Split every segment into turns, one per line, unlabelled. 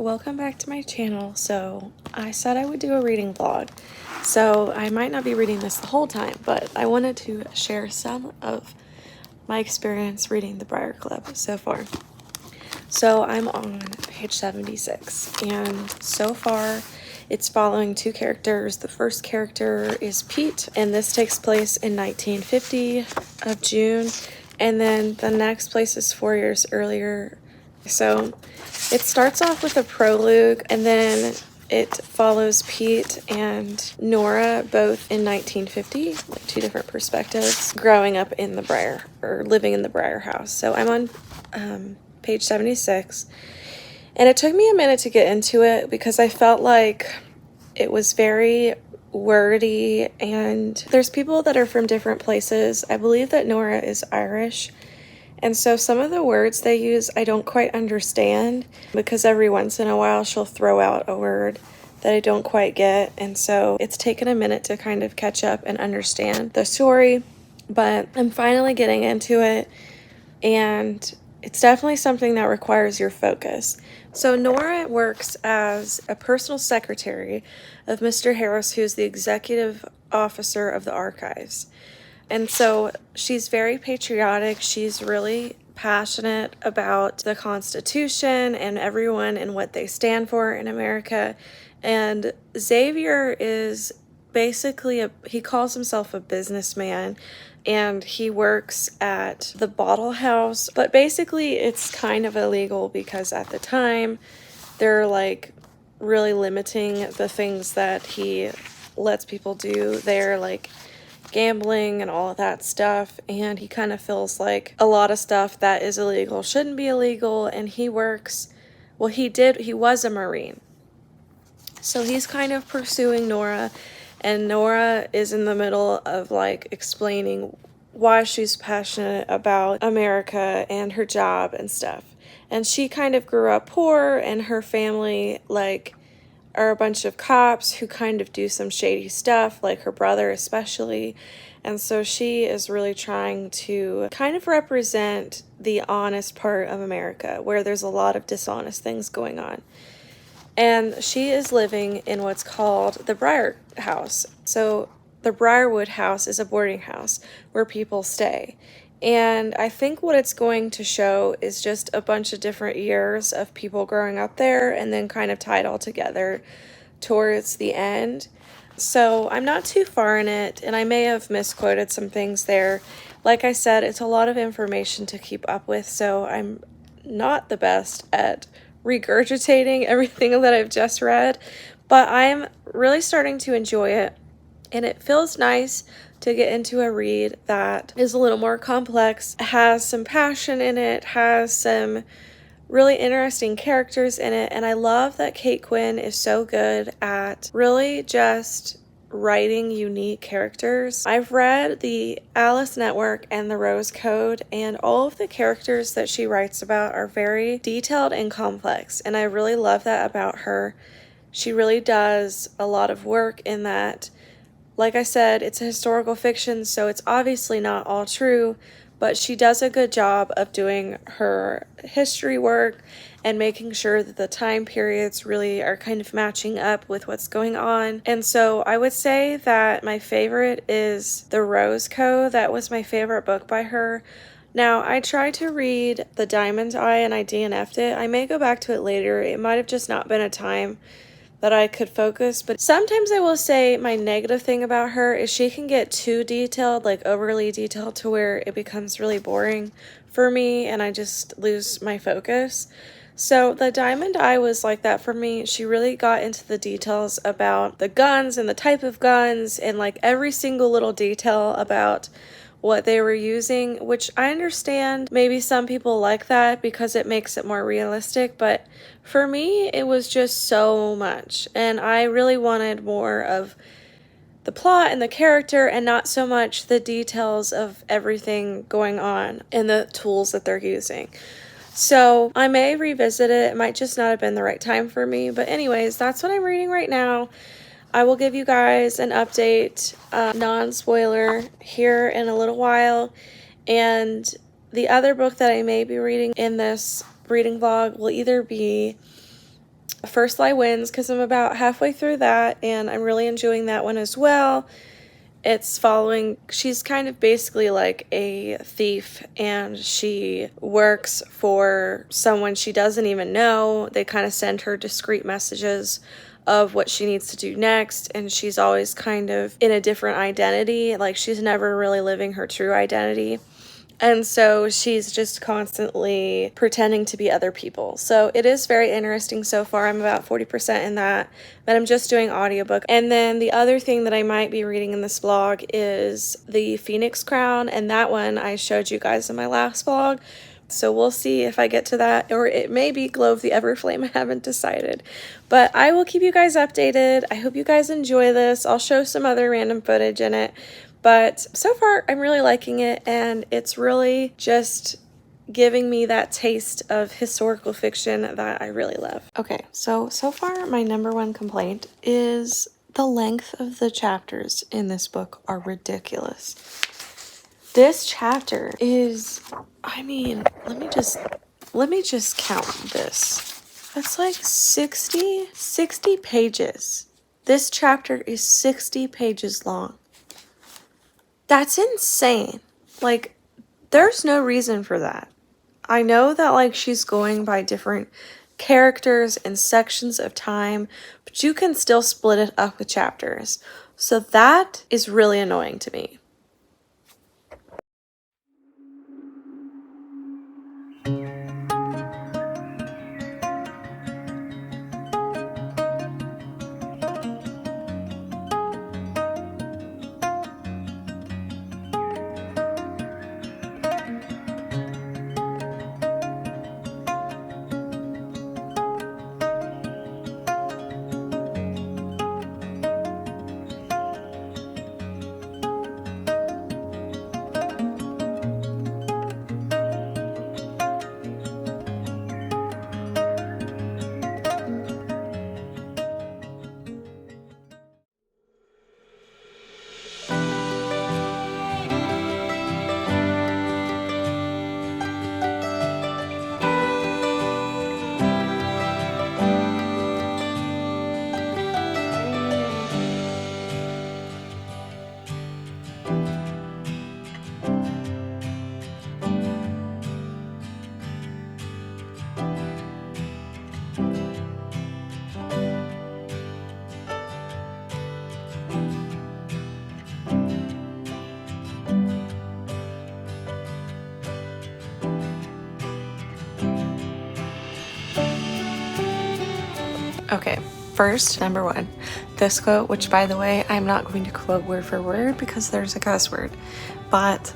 welcome back to my channel. So I said I would do a reading vlog, so I might not be reading this the whole time, but I wanted to share some of my experience reading the Briar Club so far. So I'm on page 76, and so far it's following two characters. The first character is Pete, and this takes place in 1950 of June, and then the next place is 4 years earlier. So it starts off with a prologue, and then it follows Pete and Nora both in 1950, like two different perspectives, growing up in the Briar, or living in the Briar house. So I'm on page 76, and it took me a minute to get into it because I felt like it was very wordy, and there's people that are from different places. I believe that Nora is Irish, and so some of the words they use I don't quite understand, because every once in a while she'll throw out a word that I don't quite get, and so it's taken a minute to kind of catch up and understand the story, but I'm finally getting into it, and it's definitely something that requires your focus. So Nora works as a personal secretary of Mr. Harris, who's the executive officer of the archives. And so she's very patriotic. She's really passionate about the Constitution and everyone and what they stand for in America. And Xavier is basically he calls himself a businessman, and he works at the bottle house, but basically it's kind of illegal because at the time they're like really limiting the things that he lets people do there, like gambling and all of that stuff, and he kind of feels like a lot of stuff that is illegal shouldn't be illegal. And he was a Marine, so he's kind of pursuing Nora, and Nora is in the middle of like explaining why she's passionate about America and her job and stuff. And she kind of grew up poor, and her family like are a bunch of cops who kind of do some shady stuff, like her brother especially. And so she is really trying to kind of represent the honest part of America, where there's a lot of dishonest things going on. And she is living in what's called the Briar House. So the Briarwood House is a boarding house where people stay. And I think what it's going to show is just a bunch of different years of people growing up there, and then kind of tied all together towards the end. So I'm not too far in it, and I may have misquoted some things there. Like I said, it's a lot of information to keep up with, so I'm not the best at regurgitating everything that I've just read, but I'm really starting to enjoy it, and it feels nice to get into a read that is a little more complex, has some passion in it, has some really interesting characters in it, and I love that Kate Quinn is so good at really just writing unique characters. I've read the Alice Network and the Rose Code, and all of the characters that she writes about are very detailed and complex, and I really love that about her. She really does a lot of work in that. Like I said, it's a historical fiction, so it's obviously not all true, but she does a good job of doing her history work and making sure that the time periods really are kind of matching up with what's going on. And so I would say that my favorite is The Rose Code. That was my favorite book by her. Now, I tried to read The Diamond Eye and I DNF'd it. I may go back to it later. It might have just not been a time that I could focus, but sometimes I will say my negative thing about her is she can get too detailed, like overly detailed, to where it becomes really boring for me and I just lose my focus. So The Diamond Eye was like that for me. She really got into the details about the guns and the type of guns and like every single little detail about what they were using, which I understand maybe some people like that because it makes it more realistic, but for me it was just so much, and I really wanted more of the plot and the character and not so much the details of everything going on and the tools that they're using. So I may revisit it. It might just not have been the right time for me, but anyways, that's what I'm reading right now. I will give you guys an update, non-spoiler, here in a little while. And the other book that I may be reading in this reading vlog will either be First Lie wins because I'm about halfway through that, and I'm really enjoying that one as well. It's following, she's kind of basically like a thief, and she works for someone she doesn't even know. They kind of send her discreet messages of what she needs to do next, and she's always kind of in a different identity. Like, she's never really living her true identity. And so she's just constantly pretending to be other people. So it is very interesting so far. I'm about 40% in that, but I'm just doing audiobook. And then the other thing that I might be reading in this vlog is the Phoenix Crown, and that one I showed you guys in my last vlog. So we'll see if I get to that, or it may be Glow of the Everflame. I haven't decided, but I will keep you guys updated. I hope you guys enjoy this. I'll show some other random footage in it. But so far, I'm really liking it, and it's really just giving me that taste of historical fiction that I really love. Okay, so far, my number one complaint is the length of the chapters in this book are ridiculous. This chapter is, I mean, let me just count this. That's like 60 pages. This chapter is 60 pages long. That's insane. Like, there's no reason for that. I know that, like, she's going by different characters and sections of time, but you can still split it up with chapters. So that is really annoying to me. Okay, first, number one, this quote, which, by the way, I'm not going to quote word for word because there's a cuss word, but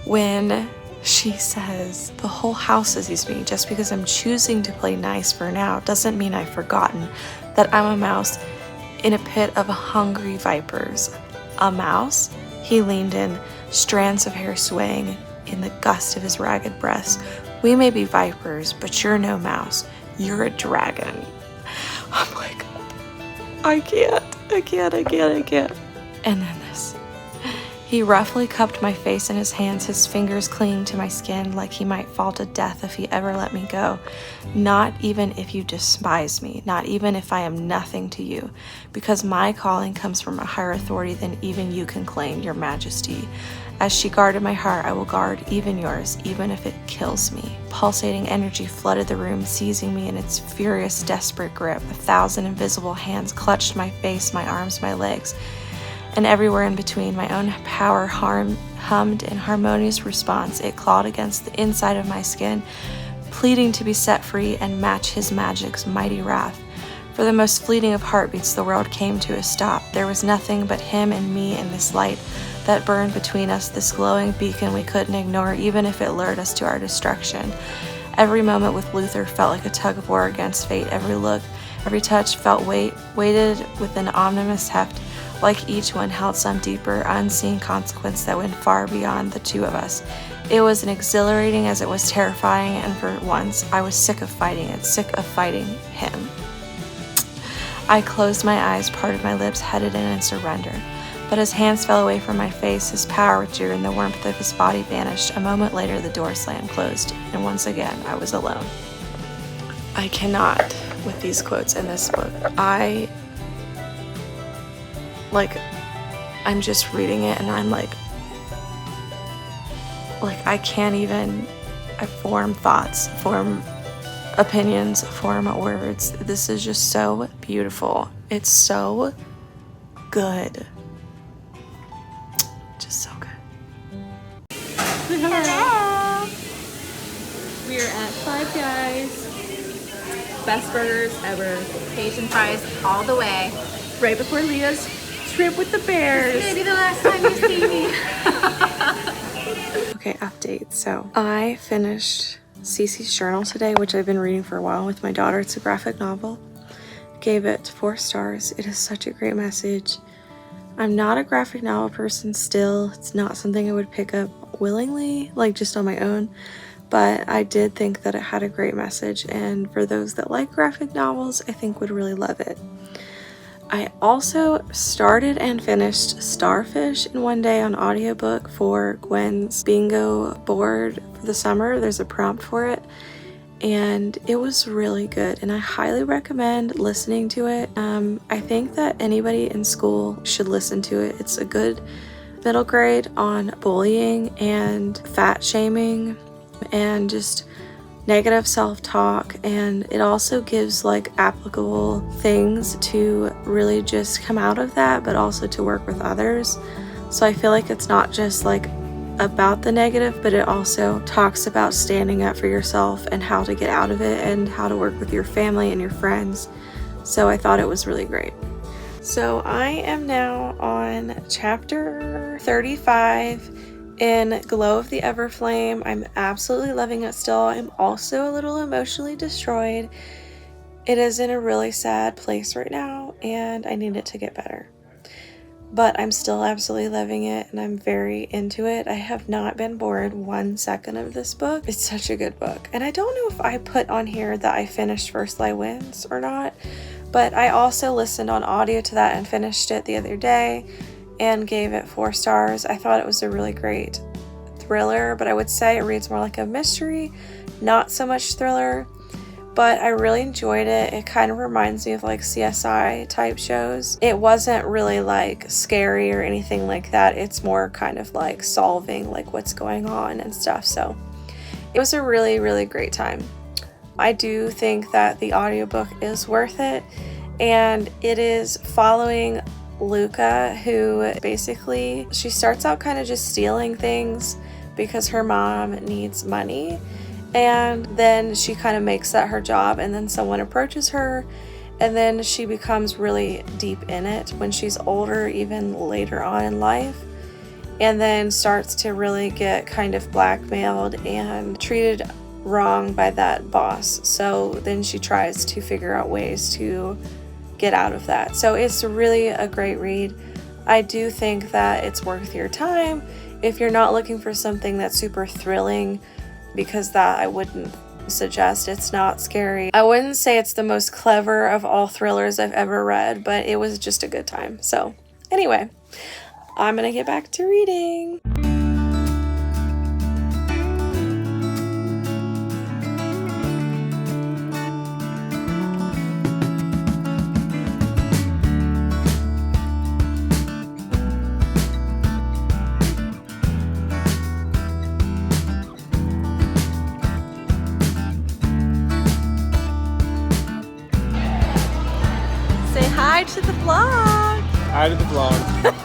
when she says, the whole house sees me, just because I'm choosing to play nice for now doesn't mean I've forgotten that I'm a mouse in a pit of hungry vipers. A mouse? He leaned in, strands of hair swaying in the gust of his ragged breaths. We may be vipers, but you're no mouse. You're a dragon. I'm like, I can't. And then this. He roughly cupped my face in his hands, his fingers clinging to my skin like he might fall to death if he ever let me go. Not even if you despise me, not even if I am nothing to you, because my calling comes from a higher authority than even you can claim, your majesty. As she guarded my heart, I will guard even yours, even if it kills me. Pulsating energy flooded the room, seizing me in its furious, desperate grip. 1,000 invisible hands clutched my face, my arms, my legs, and everywhere in between. My own power hummed in harmonious response. It clawed against the inside of my skin, pleading to be set free and match his magic's mighty wrath. For the most fleeting of heartbeats, the world came to a stop. There was nothing but him and me in this light that burned between us, this glowing beacon we couldn't ignore, even if it lured us to our destruction. Every moment with Luther felt like a tug of war against fate. Every look, every touch felt weighted with an ominous heft, like each one held some deeper, unseen consequence that went far beyond the two of us. It was as exhilarating as it was terrifying, and for once, I was sick of fighting it, sick of fighting him. I closed my eyes, parted my lips, headed in surrender. But his hands fell away from my face, his power withdrew, and the warmth of his body vanished. A moment later, the door slammed closed, and once again, I was alone. I cannot with these quotes in this book. I'm just reading it and I'm like I can't even form thoughts, form opinions, form words. This is just so beautiful. It's so good. Just so good.
Hello! We are at Five Guys. Best burgers ever.
Cajun fries all the way.
Right before Leah's trip with the bears.
This may be the last time you see me.
Okay, update. So I finished Ceci's journal today, which I've been reading for a while with my daughter. It's a graphic novel. Gave it 4 stars. It is such a great message. I'm not a graphic novel person still. It's not something I would pick up willingly, like just on my own. But I did think that it had a great message, and for those that like graphic novels, I think would really love it. I also started and finished Starfish in one day on audiobook for Gwen's bingo board for the summer. There's a prompt for it, and it was really good, and I highly recommend listening to it. I think that anybody in school should listen to it. It's a good middle grade on bullying and fat shaming and just negative self-talk, and it also gives like applicable things to really just come out of that, but also to work with others. So I feel like it's not just like about the negative, but it also talks about standing up for yourself and how to get out of it and how to work with your family and your friends. So I thought it was really great. So I am now on chapter 35 in Glow of the Everflame. I'm absolutely loving it still. I'm also a little emotionally destroyed. It is in a really sad place right now, and I need it to get better. But I'm still absolutely loving it, and I'm very into it. I have not been bored 1 second of this book. It's such a good book. And I don't know if I put on here that I finished First Lie Wins or not, but I also listened on audio to that and finished it the other day and gave it 4 stars. I thought it was a really great thriller, but I would say it reads more like a mystery, not so much thriller. But I really enjoyed it. It kind of reminds me of like CSI type shows. It wasn't really like scary or anything like that. It's more kind of like solving like what's going on and stuff. So it was a really, really great time. I do think that the audiobook is worth it, and it is following Luca, who basically, she starts out kind of just stealing things because her mom needs money, and then she kind of makes that her job, and then someone approaches her, and then she becomes really deep in it when she's older, even later on in life, and then starts to really get kind of blackmailed and treated wrong by that boss. So then she tries to figure out ways to get out of that. So it's really a great read. I do think that it's worth your time if you're not looking for something that's super thrilling, because that I wouldn't suggest. It's not scary. I wouldn't say it's the most clever of all thrillers I've ever read, but it was just a good time. So anyway, I'm gonna get back to reading. Hi to the vlog.
Hi to the vlog.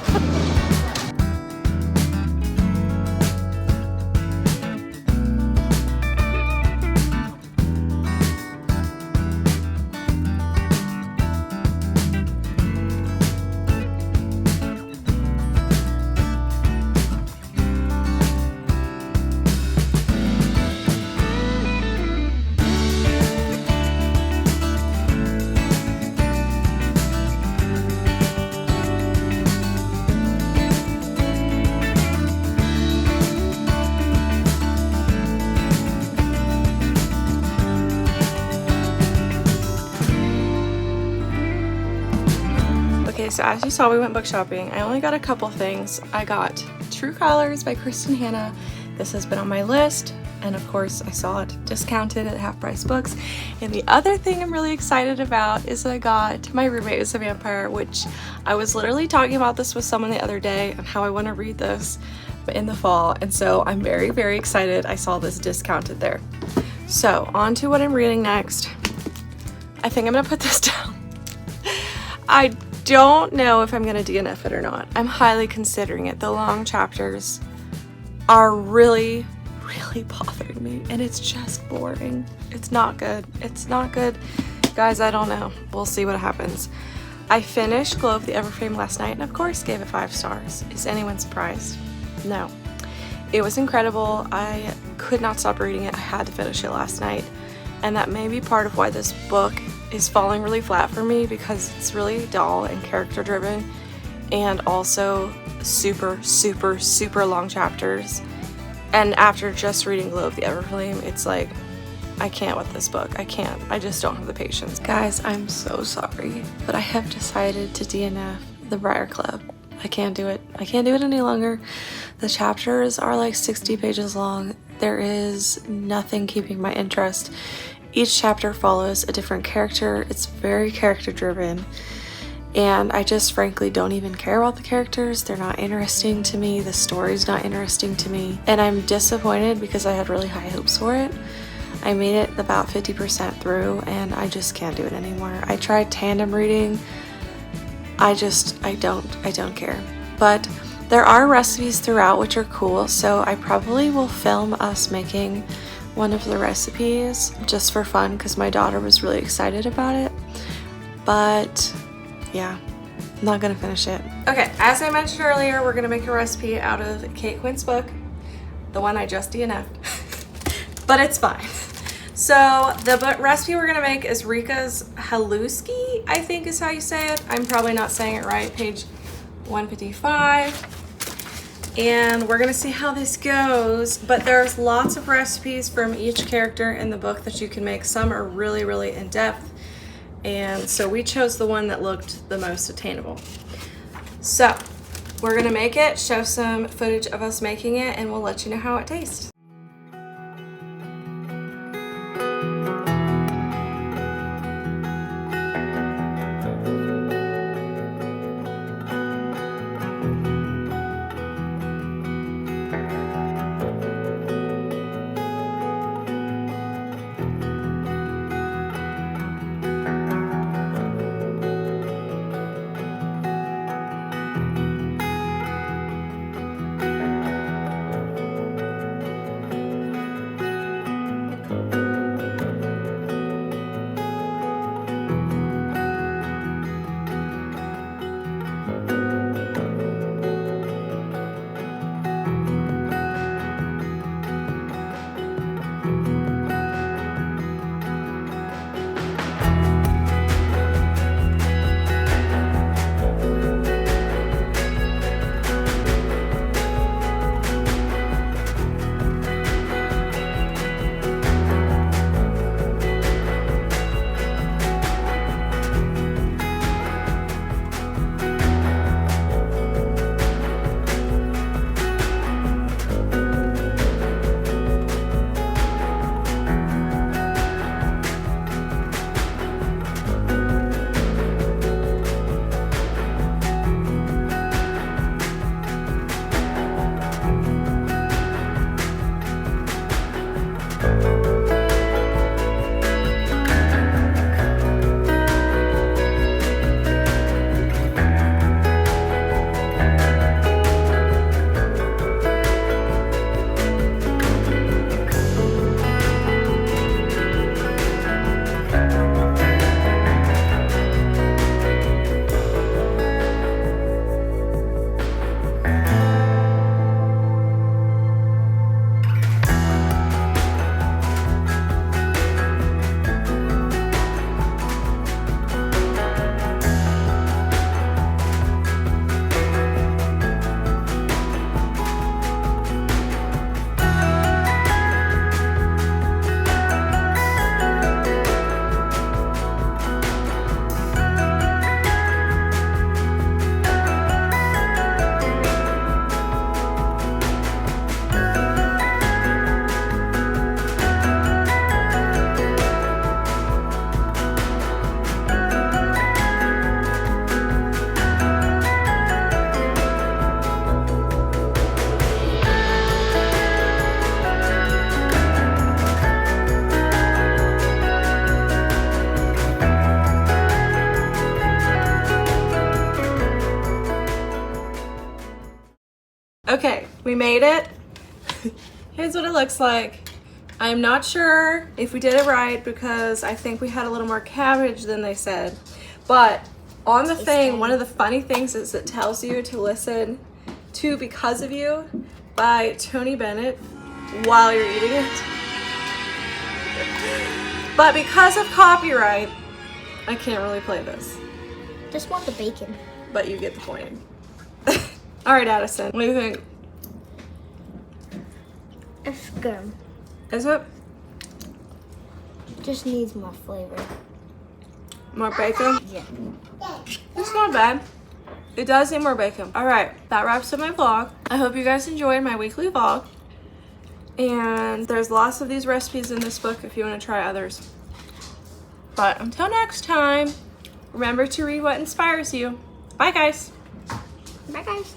Okay, so as you saw, we went book shopping. I only got a couple things. I got True Colors by Kristen Hanna. this has been on my list, and of course I saw it discounted at Half Price Books. And the other thing I'm really excited about is I got My Roommate is a Vampire, which I was literally talking about this with someone the other day and how I want to read this in the fall, and so I'm very, very excited I saw this discounted there. So on to what I'm reading next. I think I'm gonna put this down. I don't know if I'm gonna DNF it or not. I'm highly considering it. The long chapters are really, really bothering me, and it's just boring. It's not good. It's not good. Guys, I don't know. We'll see what happens. I finished Glow of the Everflame last night and of course gave it 5 stars. Is anyone surprised? No. It was incredible. I could not stop reading it. I had to finish it last night. And that may be part of why this book is falling really flat for me, because it's really dull and character driven, and also super, super, super long chapters. And after just reading Glow of the Everflame, it's like, I can't with this book. I can't. I just don't have the patience. Guys, I'm so sorry, but I have decided to DNF the Briar Club. I can't do it. I can't do it any longer. The chapters are like 60 pages long. There is nothing keeping my interest. Each chapter follows a different character. It's very character driven. And I just frankly don't even care about the characters. They're not interesting to me. The story's not interesting to me. And I'm disappointed because I had really high hopes for it. I made it about 50% through and I just can't do it anymore. I tried tandem reading. I don't care. But there are recipes throughout which are cool, so I probably will film us making one of the recipes just for fun because my daughter was really excited about it. But yeah, I'm not gonna finish it. Okay, as I mentioned earlier, we're gonna make a recipe out of Kate Quinn's book, the one I just DNF'd, but it's fine. So the recipe we're gonna make is Rika's haluski, I think is how you say it. I'm probably not saying it right. Page 155. And we're gonna see how this goes, but there's lots of recipes from each character in the book that you can make. Some are really, really in-depth, and so we chose the one that looked the most attainable. So we're gonna make it, show some footage of us making it, and we'll let you know how it tastes. Okay, we made it. Here's what it looks like. I'm not sure if we did it right because I think we had a little more cabbage than they said. But on the thing, one of the funny things is it tells you to listen to Because of You by Tony Bennett while you're eating it. But because of copyright, I can't really play this.
Just want the bacon.
But you get the point. All right, Addison, what do you think?
It's good.
Is it?
Just needs more flavor.
More bacon?
Yeah.
It's not bad. It does need more bacon. All right, that wraps up my vlog. I hope you guys enjoyed my weekly vlog. And there's lots of these recipes in this book if you want to try others. But until next time, remember to read what inspires you. Bye, guys.
Bye, guys.